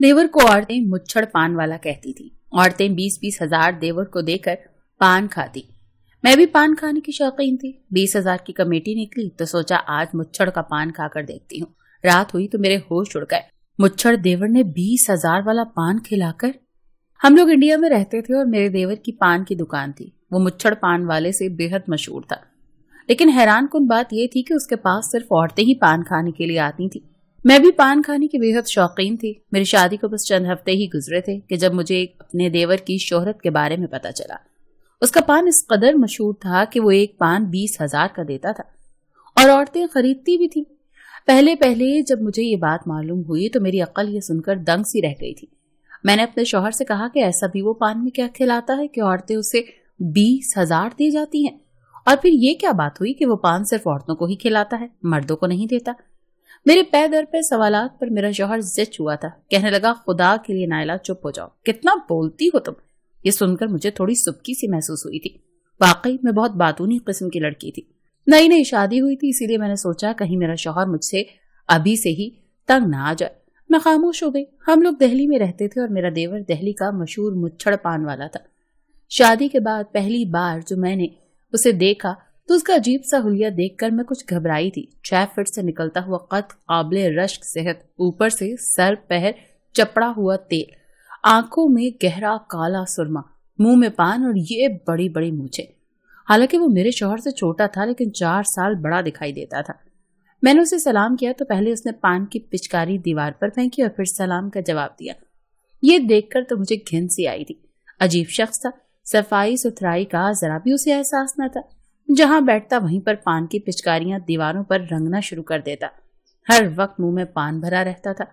देवर को औरतें मुच्छड़ पान वाला कहती थी। औरतें 20-20 हजार देवर को देकर पान खाती। मैं भी पान खाने की शौकीन थी। 20,000 की कमेटी निकली तो सोचा आज मुच्छड़ का पान खाकर देखती हूँ। रात हुई तो मेरे होश उड़ गए। मुच्छड़ देवर ने 20,000 वाला पान खिलाकर। हम लोग इंडिया में रहते थे और मेरे देवर की पान की दुकान थी। वो मुच्छड़ पान वाले से बेहद मशहूर था, लेकिन हैरान कुन बात यह थी कि उसके पास सिर्फ औरतें ही पान खाने के लिए आती थी। मैं भी पान खाने की बेहद शौकीन थी। मेरी शादी को बस चंद हफ्ते ही गुजरे थे कि जब मुझे अपने देवर की शोहरत के बारे में पता चला। उसका पान इस कदर मशहूर था कि वो एक पान 20,000 का देता था और औरतें खरीदती भी थी। पहले पहले जब मुझे ये बात मालूम हुई तो मेरी अक्ल ये सुनकर दंग सी रह गई थी। मैंने अपने शौहर से कहा कि ऐसा भी वो पान में क्या खिलाता है कि औरतें उसे 20,000 दे जाती हैं, और फिर ये क्या बात हुई कि वो पान सिर्फ औरतों को ही खिलाता है, मर्दों को नहीं देता। मेरे पै दर पे सवालात पर मेरा शौहर जिद हुआ था। कहने लगा, खुदा के लिए नायला चुप हो जाओ, कितना बोलती हो तुम। ये सुनकर मुझे थोड़ी सुबकी सी महसूस हुई थी। वाकई मैं बहुत बातूनी किस्म की लड़की थी। नई नई शादी हुई थी, इसीलिए मैंने सोचा कहीं मेरा शौहर मुझसे अभी से ही तंग ना आ जाए। मैं खामोश हो गई। हम लोग दिल्ली में रहते थे और मेरा देवर दिल्ली का मशहूर मुच्छड़ पान वाला था। शादी के बाद पहली बार जो मैंने उसे देखा तो उसका अजीब सा हुलिया देखकर मैं कुछ घबराई थी। 6 फीट से निकलता हुआ कद, काबिले रश्क सेहत, ऊपर से सर पैर चपड़ा हुआ तेल, आंखों में गहरा काला सुरमा, मुंह में पान और ये बड़ी बड़ी मूछें। हालांकि वो मेरे शौहर से छोटा था लेकिन 4 साल बड़ा दिखाई देता था। मैंने उसे सलाम किया तो पहले उसने पान की पिचकारी दीवार पर फेंकी और फिर सलाम का जवाब दिया। ये देखकर तो मुझे घिन सी आई थी। अजीब शख्स था। सफाई सुथराई का जरा भी उसे एहसास न था। जहां बैठता वहीं पर पान की पिचकारियां दीवारों पर रंगना शुरू कर देता। हर वक्त मुंह में पान भरा रहता था।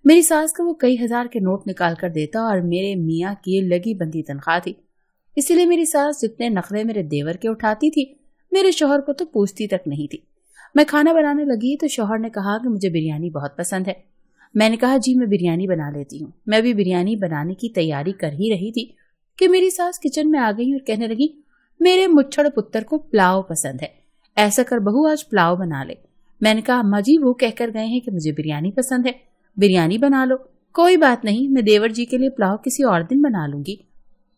मेरी सास को वो कई हजार के नोट निकाल कर देता और मेरे मियाँ की लगी बंदी तनख्वाह थी। इसीलिए मेरी सास जितने नखरे मेरे देवर के उठाती थी, मेरे शौहर को तो पूछती तक नहीं थी। मैं खाना बनाने लगी तो शौहर ने कहा कि मुझे बिरयानी बहुत पसंद है। मैंने कहा, जी मैं बिरयानी बना लेती हूँ। मैं भी बिरयानी बनाने की तैयारी कर ही रही थी कि मेरी सास किचन में आ गई और कहने लगी, मेरे मुच्छड़ पुत्र को पुलाव पसंद है, ऐसा कर बहू आज पुलाव बना ले। मैंने कहा, अम्मा जी वो कहकर गए हैं कि मुझे बिरयानी पसंद है, बिरयानी बना लो। कोई बात नहीं, मैं देवर जी के लिए पुलाव किसी और दिन बना लूंगी।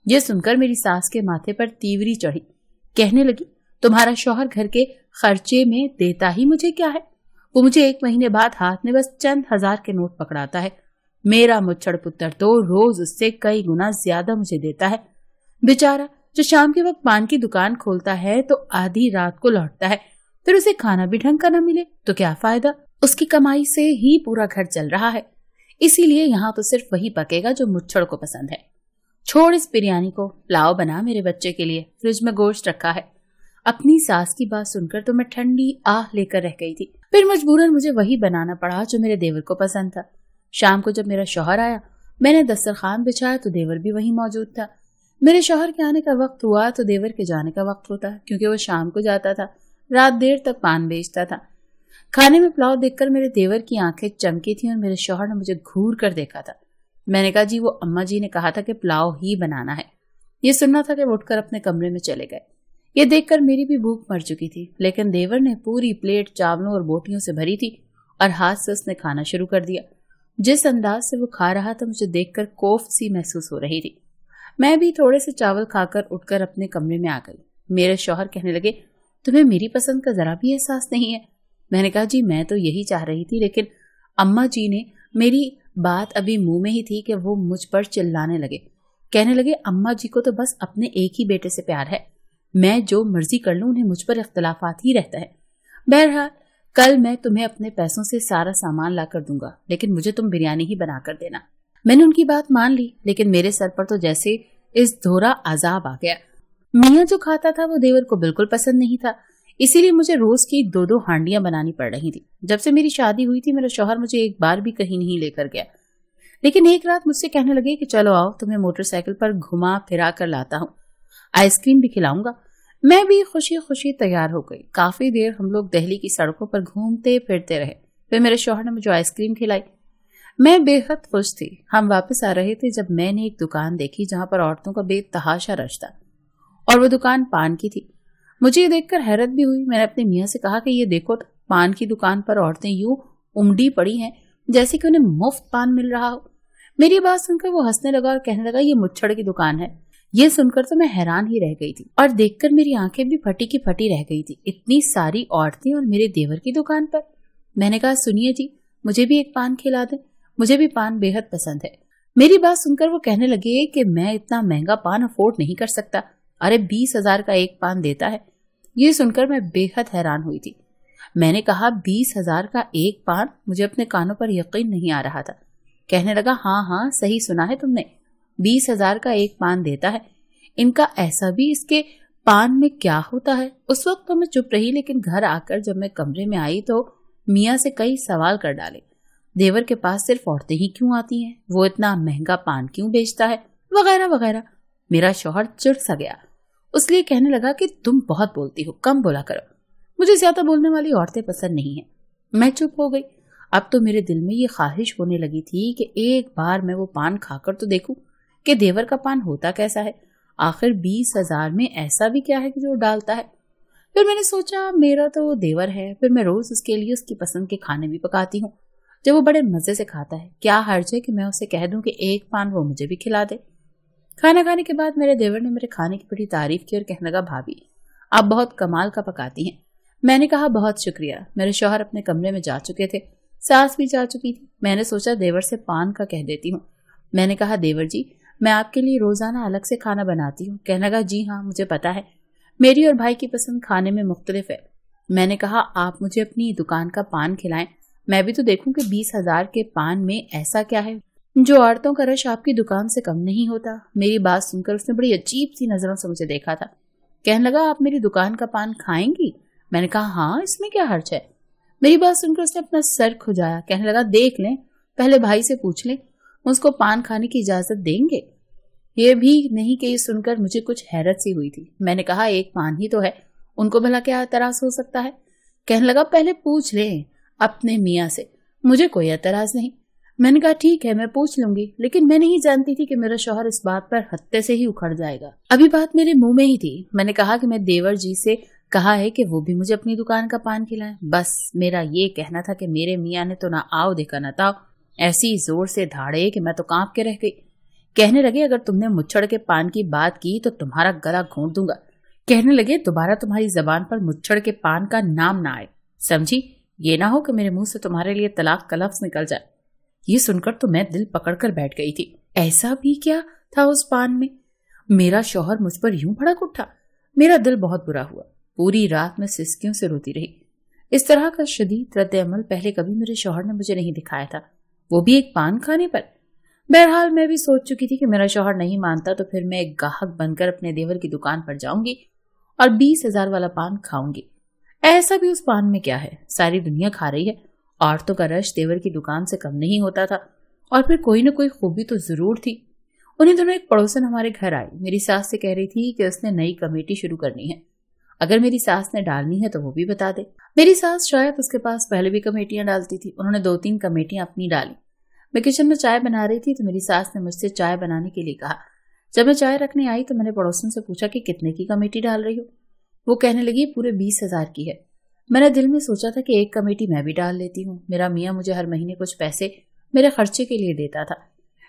ये सुनकर मेरी सास के माथे पर तीवरी चढ़ी। कहने लगी, तुम्हारा शौहर घर के खर्चे में देता ही मुझे क्या है। वो मुझे 1 महीने बाद हाथ में बस चंद हजार के नोट पकड़ाता है। मेरा मुच्छड़ पुत्र तो रोज उससे कई गुना ज्यादा मुझे देता है। बेचारा जो शाम के वक्त पान की दुकान खोलता है तो आधी रात को लौटता है, फिर उसे खाना भी ढंग का न मिले तो क्या फायदा। उसकी कमाई से ही पूरा घर चल रहा है। इसीलिए यहाँ तो सिर्फ वही पकेगा जो मुच्छड़ को पसंद है। छोड़ इस बिरयानी को, पुलाव बना मेरे बच्चे के लिए, फ्रिज में गोश्त रखा है। अपनी सास की बात सुनकर तो मैं ठंडी आह लेकर रह गई थी। फिर मजबूरन मुझे वही बनाना पड़ा जो मेरे देवर को पसंद था। शाम को जब मेरा शौहर आया, मैंने दस्तरखान बिछाया तो देवर भी वहीं मौजूद था। मेरे शौहर के आने का वक्त हुआ तो देवर के जाने का वक्त होता, क्योंकि वो शाम को जाता था, रात देर तक पान बेचता था। खाने में पुलाव देखकर मेरे देवर की आंखें चमकी थी और मेरे शौहर ने मुझे घूर कर देखा था। मैंने कहा, जी वो अम्मा जी ने कहा था कि पुलाव ही बनाना है। ये सुनना था कि वो उठकर अपने कमरे में चले गए। ये देखकर मेरी भी भूख मर चुकी थी, लेकिन देवर ने पूरी प्लेट चावलों और बोटियों से भरी थी और हाथ से उसने खाना शुरू कर दिया। जिस अंदाज से वो खा रहा था मुझे देखकर कोफ सी महसूस हो रही थी। मैं भी थोड़े से चावल खाकर उठकर अपने कमरे में आ गई। मेरे शौहर कहने लगे, तुम्हें मेरी पसंद का जरा भी एहसास नहीं है। मैंने कहा, जी मैं तो यही चाह रही थी, लेकिन अम्मा जी ने, मेरी बात अभी मुंह में ही थी कि वो मुझ पर चिल्लाने लगे। कहने लगे, अम्मा जी को तो बस अपने एक ही बेटे से प्यार है, मैं जो मर्जी कर लूं उन्हें मुझ पर इख्तलाफात ही रहता है। बहरहाल कल मैं तुम्हें अपने पैसों से सारा सामान ला कर दूंगा, लेकिन मुझे तुम बिरयानी ही बना कर देना। मैंने उनकी बात मान ली, लेकिन मेरे सर पर तो जैसे इस धोरा अजाब आ गया। मियाँ जो खाता था वो देवर को बिल्कुल पसंद नहीं था, इसीलिए मुझे रोज की 2-2 हांडियां बनानी पड़ रही थी। जब से मेरी शादी हुई थी मेरा शौहर मुझे एक बार भी कहीं नहीं लेकर गया, लेकिन एक रात मुझसे कहने लगे कि चलो आओ, तुम्हें मोटरसाइकिल पर घुमा फिरा कर लाता हूँ, आइसक्रीम भी खिलाऊंगा। मैं भी खुशी खुशी तैयार हो गई। काफी देर हम लोग दिल्ली की सड़कों पर घूमते फिरते रहे। फिर मेरे शौहर ने मुझे आइसक्रीम खिलाई। मैं बेहद खुश थी। हम वापस आ रहे थे जब मैंने एक दुकान देखी जहां पर औरतों का बेतहाशा रश था, और वो दुकान पान की थी। मुझे ये देखकर हैरत भी हुई। मैंने अपने मियाँ से कहा कि ये देखो तो, पान की दुकान पर औरतें यूं उमड़ी पड़ी हैं जैसे कि उन्हें मुफ्त पान मिल रहा हो। मेरी बात सुनकर वो हंसने लगा और कहने लगा, ये मुच्छड़ की दुकान है। ये सुनकर तो मैं हैरान ही रह गई थी और देखकर मेरी आंखें भी फटी की फटी रह गई थी। इतनी सारी औरतें और मेरे देवर की दुकान पर। मैंने कहा, सुनिए जी, मुझे भी एक पान खिला दें, मुझे भी पान बेहद पसंद है। मेरी बात सुनकर वो कहने लगे कि मैं इतना महंगा पान अफोर्ड नहीं कर सकता। अरे 20,000 का एक पान देता है। ये सुनकर मैं बेहद हैरान हुई थी। मैंने कहा, 20,000 का एक पान? मुझे अपने कानों पर यकीन नहीं आ रहा था। कहने लगा, हाँ हाँ सही सुना है तुमने, 20,000 का एक पान देता है। इनका ऐसा भी इसके पान में क्या होता है? उस वक्त तो मैं चुप रही, लेकिन घर आकर जब मैं कमरे में आई तो मियाँ से कई सवाल कर डाले। देवर के पास सिर्फ औरतें ही क्यों आती हैं? वो इतना महंगा पान क्यों बेचता है? वगैरह वगैरह। मेरा शौहर चिढ़ सा गया। उसलिए कहने लगा कि तुम बहुत बोलती हो, कम बोला करो। मुझे ज्यादा बोलने वाली औरतें पसंद नहीं है। मैं चुप हो गई। अब तो मेरे दिल में ये ख्वाहिश होने लगी थी कि एक बार मैं वो पान खाकर तो देखूं कि देवर का पान होता कैसा है। आखिर 20,000 में ऐसा भी क्या है कि जो डालता है। फिर मैंने सोचा, मेरा तो वो देवर है, फिर मैं रोज उसके लिए उसकी पसंद के खाने भी पकाती हूँ जब वो बड़े मजे से खाता है। क्या हर्ज है कि मैं उसे कह दूं कि एक पान वो मुझे भी खिला दे। खाना खाने के बाद मेरे देवर ने मेरे खाने की बड़ी तारीफ की और कहने लगा, भाभी आप बहुत कमाल का पकाती हैं। मैंने कहा, बहुत शुक्रिया। मेरे शौहर अपने कमरे में जा चुके थे, सास भी जा चुकी थी। मैंने सोचा देवर से पान का कह देती हूँ। मैंने कहा, देवर जी मैं आपके लिए रोजाना अलग से खाना बनाती हूँ। कहने लगा, जी हाँ मुझे पता है, मेरी और भाई की पसंद खाने में मुख्तलिफ है। मैंने कहा, आप मुझे अपनी दुकान का पान खिलाएं, मैं भी तो देखूं कि 20,000 के पान में ऐसा क्या है जो औरतों का रश आपकी दुकान से कम नहीं होता। मेरी बात सुनकर उसने बड़ी अजीब सी नजरों से मुझे देखा था। कहने लगा, आप मेरी दुकान का पान खाएंगी? मैंने कहा, हाँ इसमें क्या हर्ज है। मेरी बात सुनकर उसने अपना सर खुजाया। कहने लगा, देख लें, पहले भाई से पूछ लें, उसको पान खाने की इजाजत देंगे। ये भी नहीं कि ये सुनकर मुझे कुछ हैरत सी हुई थी। मैंने कहा, एक पान ही तो है, उनको भला क्या एतराज हो सकता है। कहने लगा, पहले पूछ लें अपने मियाँ से, मुझे कोई एतराज नहीं। मैंने कहा, ठीक है मैं पूछ लूंगी, लेकिन मैं नहीं जानती थी कि मेरा शौहर इस बात पर हत्ते से ही उखड़ जाएगा। अभी बात मेरे मुंह में ही थी। मैंने कहा कि मैं देवर जी से कहा है कि वो भी मुझे अपनी दुकान का पान खिलाए। बस मेरा ये कहना था कि मेरे मियाँ ने तो ना आओ देखा ना ताओ, ऐसी जोर से धाड़े कि मैं तो कांप के रह गई। कहने लगे, अगर तुमने मुच्छड़ के पान की बात की तो तुम्हारा गला घोंट दूंगा। कहने लगे, दोबारा तुम्हारी जबान पर मुच्छड़ के पान का नाम ना आए, समझी? ये ना हो कि मेरे मुंह से तुम्हारे लिए तलाक का लफ्ज निकल जाए। ये सुनकर तो मैं दिल पकड़कर बैठ गई थी। ऐसा भी क्या था उस पान में? मेरा शौहर मुझ पर यूं भड़क उठा। मेरा दिल बहुत बुरा हुआ। पूरी रात में सिसकियों से रोती रही। इस तरह का शदीद रद्द-ए-अमल पहले कभी मेरे शौहर ने मुझे नहीं दिखाया था, वो भी एक पान खाने पर। बहरहाल मैं भी सोच चुकी थी कि मेरा शौहर नहीं मानता तो फिर मैं एक गाहक बनकर अपने देवर की दुकान पर जाऊंगी और 20,000 वाला पान खाऊंगी। ऐसा भी उस पान में क्या है, सारी दुनिया खा रही है। औरतों का रश देवर की दुकान से कम नहीं होता था, और फिर कोई न कोई खूबी तो जरूर थी। उन्हीं दिनों एक पड़ोसन हमारे घर आई। मेरी सास से कह रही थी कि उसने नई कमेटी शुरू करनी है, अगर मेरी सास ने डालनी है तो वो भी बता दे। मेरी सास शायद उसके पास पहले भी कमेटियां डालती थी। उन्होंने 2-3 कमेटियां अपनी डाली। मैं किचन में चाय बना रही थी तो मेरी सास ने मुझसे चाय बनाने के लिए कहा। जब मैं चाय रखने आई तो मैंने पड़ोसन से पूछा कि कितने की कमेटी डाल रही हो। वो कहने लगी, पूरे 20,000 की है। मैंने दिल में सोचा था कि एक कमेटी मैं भी डाल लेती हूँ। मेरा मियाँ मुझे हर महीने कुछ पैसे मेरे खर्चे के लिए देता था।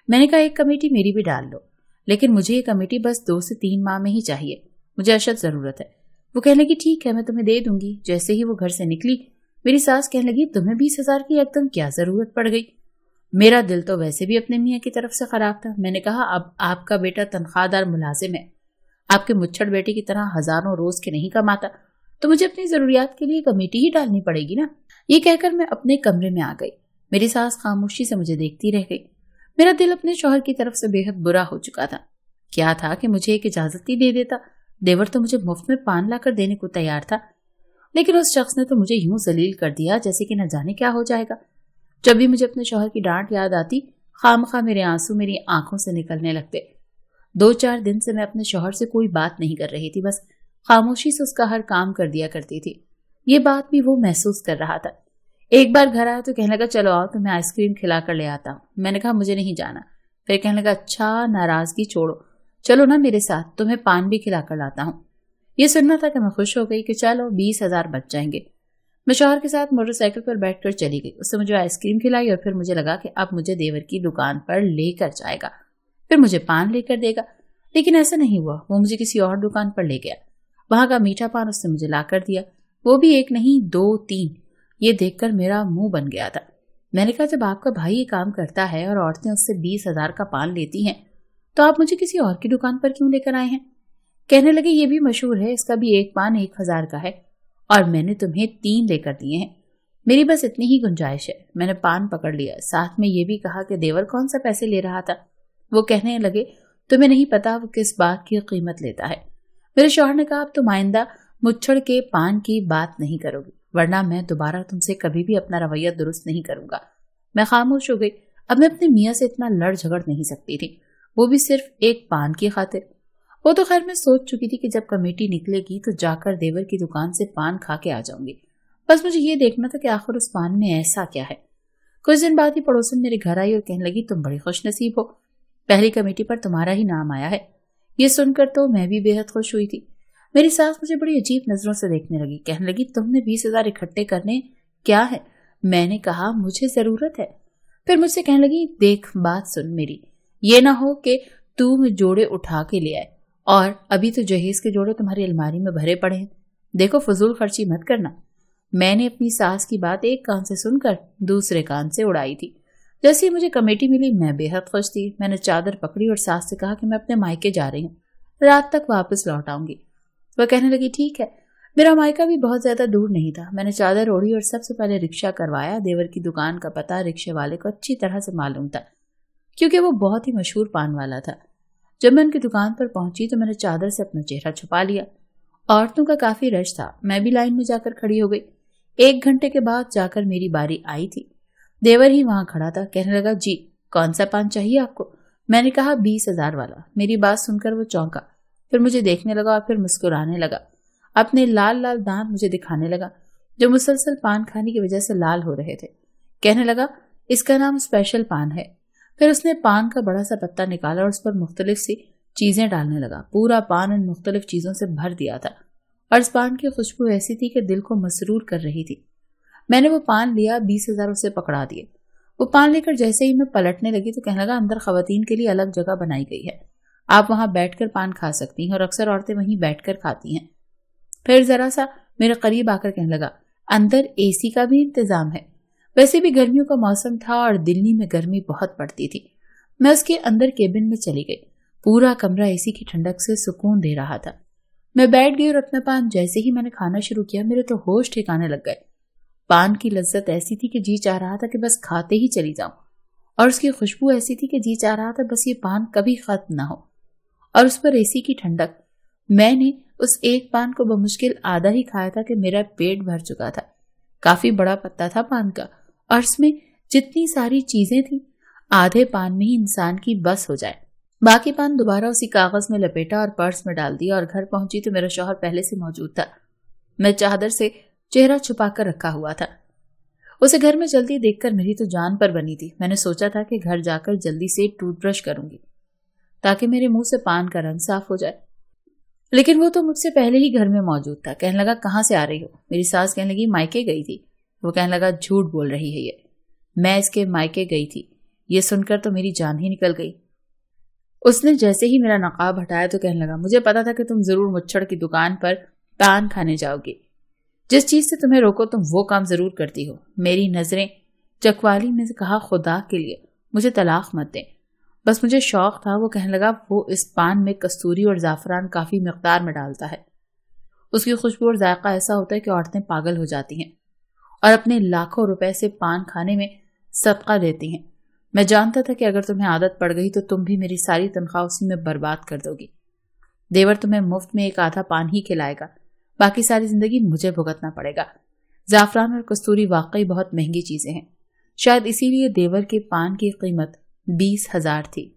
मैंने कहा, एक कमेटी मेरी भी डाल लो, लेकिन मुझे ये कमेटी बस 2 से 3 माह में ही चाहिए, मुझे अशद जरूरत है। वो कहने लगी, ठीक है मैं तुम्हें दे दूंगी। जैसे ही वो घर से निकली मेरी सास कहने लगी, तुम्हें 20,000 की एकदम क्या जरूरत पड़ गई? मेरा दिल तो वैसे भी अपने मियाँ की तरफ से खराब था। मैंने कहा, अब आपका बेटा तनख्वाहदार मुलाजिम है, आपके मुच्छड़ बेटे की तरह हजारों रोज के नहीं कमाता, तो मुझे अपनी जरूरियात के लिए कमेटी ही डालनी पड़ेगी ना। ये कहकर मैं अपने कमरे में आ गई। मेरी सास खामोशी से मुझे देखती रह गई। मेरा दिल अपने शौहर की तरफ से बेहद बुरा हो चुका था। क्या था कि मुझे एक इजाजत ही दे देता। देवर तो मुझे मुफ्त में पान लाकर देने को तैयार था, लेकिन उस शख्स ने तो मुझे यूं जलील कर दिया जैसे कि न जाने क्या हो जाएगा। जब भी मुझे अपने शौहर की डांट याद आती, खामखा मेरे आंसू मेरी आंखों से निकलने लगते। 2-4 दिन से मैं अपने शौहर से कोई बात नहीं कर रही थी, बस खामोशी से उसका हर काम कर दिया करती थी। ये बात भी वो महसूस कर रहा था। एक बार घर आया तो कहने लगा, चलो आओ तुम्हें आइसक्रीम खिला कर ले आता हूँ। मैंने कहा, मुझे नहीं जाना। फिर कहने लगा, अच्छा नाराजगी छोड़ो, चलो ना मेरे साथ, तुम्हें पान भी खिला कर लाता हूँ। ये सुनना था कि मैं खुश हो गई कि चलो 20,000 बच जाएंगे। میں شوہر کے ساتھ موٹر سائیکل پر بیٹھ کر چلی گئی. اس نے مجھے آئس کریم کھلائی اور پھر مجھے لگا کہ اب مجھے دیور کی دکان پر لے کر جائے گا, پھر مجھے پان لے کر دے گا. لیکن ایسا نہیں ہوا. وہ مجھے کسی اور دکان پر لے گیا. وہاں کا میٹھا پان اس نے مجھے لا کر دیا, وہ بھی ایک نہیں 2 3. یہ دیکھ کر میرا منہ بن گیا تھا. میں نے کہا جب آپ کا بھائی یہ کام کرتا ہے اور عورتیں اس سے 20,000 کا پان لیتی ہیں تو آپ مجھے کسی اور کی دکان پر کیوں لے کر آئے ہیں؟ کہنے لگے یہ بھی مشہور ہے, اس کا بھی ایک پان 1,000 کا ہے اور میں نے تمہیں 3 لے کر دیے ہیں. میری بس اتنی ہی گنجائش ہے. میں نے پان پکڑ لیا, ساتھ میں یہ بھی کہا کہ دیور کون سا پیسے لے رہا تھا. وہ کہنے لگے تمہیں نہیں پتا وہ کس بات کی قیمت لیتا ہے. میرے شوہر نے کہا اب تم آئندہ مچھڑ کے پان کی بات نہیں کرو گی ورنہ میں دوبارہ تم سے کبھی بھی اپنا رویہ درست نہیں کروں گا. میں خاموش ہو گئی. اب میں اپنے میاں سے اتنا لڑ جھگڑ نہیں سکتی تھی, وہ بھی صرف ایک پان کی خاطر. وہ تو خیر میں سوچ چکی تھی کہ جب کمیٹی نکلے گی تو جا کر دیور کی دکان سے پان کھا کے آ جاؤں گی. بس مجھے یہ دیکھنا تھا کہ آخر اس پان میں ایسا کیا ہے. کچھ دن بعد ہی پڑوسن میرے گھر آئی اور کہنے لگی تم بڑی خوش نصیب ہو, پہلی کمیٹی پر تمہارا ہی نام آیا ہے. یہ سن کر تو میں بھی بے حد خوش ہوئی تھی. میری ساس مجھے بڑی عجیب نظروں سے دیکھنے لگی. کہنے لگی تم نے 20,000 اکٹھے کرنے کیا ہے؟ میں نے کہا مجھے ضرورت ہے. پھر مجھ سے کہنے لگی دیکھ بات سن میری, یہ نہ ہو کہ تم جوڑے اٹھا کے لے آئے اور ابھی تو جہیز کے جوڑے تمہاری الماری میں بھرے پڑے ہیں. دیکھو فضول خرچی مت کرنا. میں نے اپنی ساس کی بات ایک کان سے سن کر دوسرے کان سے اڑائی تھی. جیسے ہی مجھے کمیٹی ملی میں بے حد خوش تھی. میں نے چادر پکڑی اور ساس سے کہا کہ میں اپنے مائکے جا رہی ہوں, رات تک واپس لوٹ آؤں گی. وہ کہنے لگی ٹھیک ہے. میرا مائکا بھی بہت زیادہ دور نہیں تھا. میں نے چادر اوڑھی اور سب سے پہلے رکشہ کروایا. دیور کی دکان کا پتہ رکشے والے کو اچھی طرح سے معلوم تھا کیونکہ وہ بہت ہی مشہور پان والا تھا. جب میں ان کی دکان پر پہنچی تو میں نے چادر سے اپنا چہرہ چھپا لیا. عورتوں کا کافی رش تھا. میں بھی لائن میں جا کر کھڑی ہو گئی. 1 گھنٹے کے بعد جا کر میری باری آئی تھی. دیور ہی وہاں کھڑا تھا. کہنے لگا جی کون سا پان چاہیے آپ کو؟ میں نے کہا 20,000 والا. میری بات سن کر وہ چونکا, پھر مجھے دیکھنے لگا اور پھر مسکرانے لگا. اپنے لال لال دانت مجھے دکھانے لگا جو مسلسل پان کھانے کی وجہ سے لال ہو رہے تھے. کہنے لگا اس کا نام اسپیشل پان ہے. پھر اس نے پان کا بڑا سا پتا نکالا اور اس پر مختلف سی چیزیں ڈالنے لگا. پورا پان ان مختلف چیزوں سے بھر دیا تھا اور اس پان کی خوشبو ایسی تھی کہ دل کو مسرور کر رہی تھی. میں نے وہ پان لیا, 20,000 اسے پکڑا دیے. وہ پان لے کر جیسے ہی میں پلٹنے لگی تو کہنے لگا اندر خواتین کے لیے الگ جگہ بنائی گئی ہے, آپ وہاں بیٹھ کر پان کھا سکتی ہیں اور اکثر عورتیں وہیں بیٹھ کر کھاتی ہیں. پھر ذرا سا میرے قریب آ کر کہنے لگا اندر اے سی کا بھی انتظام ہے. ویسے بھی گرمیوں کا موسم تھا اور دلی میں گرمی بہت پڑتی تھی. میں اس کے اندر کیبن میں چلی گئی. پورا کمرہ اے سی کی ٹھنڈک سے سکون دے رہا تھا. میں بیٹھ گئی اور اپنا پان جیسے ہی میں نے کھانا شروع کیا میرے تو ہوش ٹھکانے لگ گئے. پان کی لذت ایسی تھی کہ جی چاہ رہا تھا کہ بس کھاتے ہی چلی جاؤں, اور اس کی خوشبو ایسی تھی کہ جی چاہ رہا تھا بس یہ پان کبھی ختم نہ ہو. اور اس پر اے سی کی ٹھنڈک. میں نے اس ایک پان کو بمشکل آدھا ہی کھایا تھا کہ میرا پیٹ بھر چکا تھا. کافی بڑا پتا تھا پان کا اور اس میں جتنی ساری چیزیں تھیں آدھے پان میں ہی انسان کی بس ہو جائے. باقی پان دوبارہ اسی کاغذ میں لپیٹا اور پرس میں ڈال دیا اور گھر پہنچی تو میرا شوہر پہلے سے موجود تھا. میں چادر سے چہرہ چھپا کر رکھا ہوا تھا. اسے گھر میں جلدی دیکھ کر میری تو جان پر بنی تھی. میں نے سوچا تھا کہ گھر جا کر جلدی سے ٹوتھ برش کروں گی تاکہ میرے منہ سے پان کا رنگ صاف ہو جائے. لیکن وہ تو مجھ سے پہلے ہی گھر میں موجود تھا. کہنے لگا کہاں سے آ رہی ہو؟ میری ساس کہنے لگی مائکے گئی تھی. وہ کہنے لگا جھوٹ بول رہی ہے یہ, میں اس کے مائکے گئی تھی. یہ سن کر تو میری جان ہی نکل گئی. اس نے جیسے ہی میرا نقاب ہٹایا تو کہنے لگا مجھے پتا تھا کہ تم ضرور مچھڑ کی دکان پر پان کھانے جاؤ گی. جس چیز سے تمہیں روکو تم وہ کام ضرور کرتی ہو. میری نظریں چکوالی نے کہا خدا کے لیے مجھے طلاق مت دیں, بس مجھے شوق تھا. وہ کہنے لگا وہ اس پان میں کستوری اور زعفران کافی مقدار میں ڈالتا ہے. اس کی خوشبو اور ذائقہ ایسا ہوتا ہے کہ عورتیں پاگل ہو جاتی ہیں اور اپنے لاکھوں روپے سے پان کھانے میں صدقہ دیتی ہیں. میں جانتا تھا کہ اگر تمہیں عادت پڑ گئی تو تم بھی میری ساری تنخواہ اسی میں برباد کر دو گی. دیور تمہیں مفت میں ایک آدھا پان ہی کھلائے گا, باقی ساری زندگی مجھے بھگتنا پڑے گا. زعفران اور کستوری واقعی بہت مہنگی چیزیں ہیں. شاید اسی لیے دیور کے پان کی قیمت 20,000 تھی.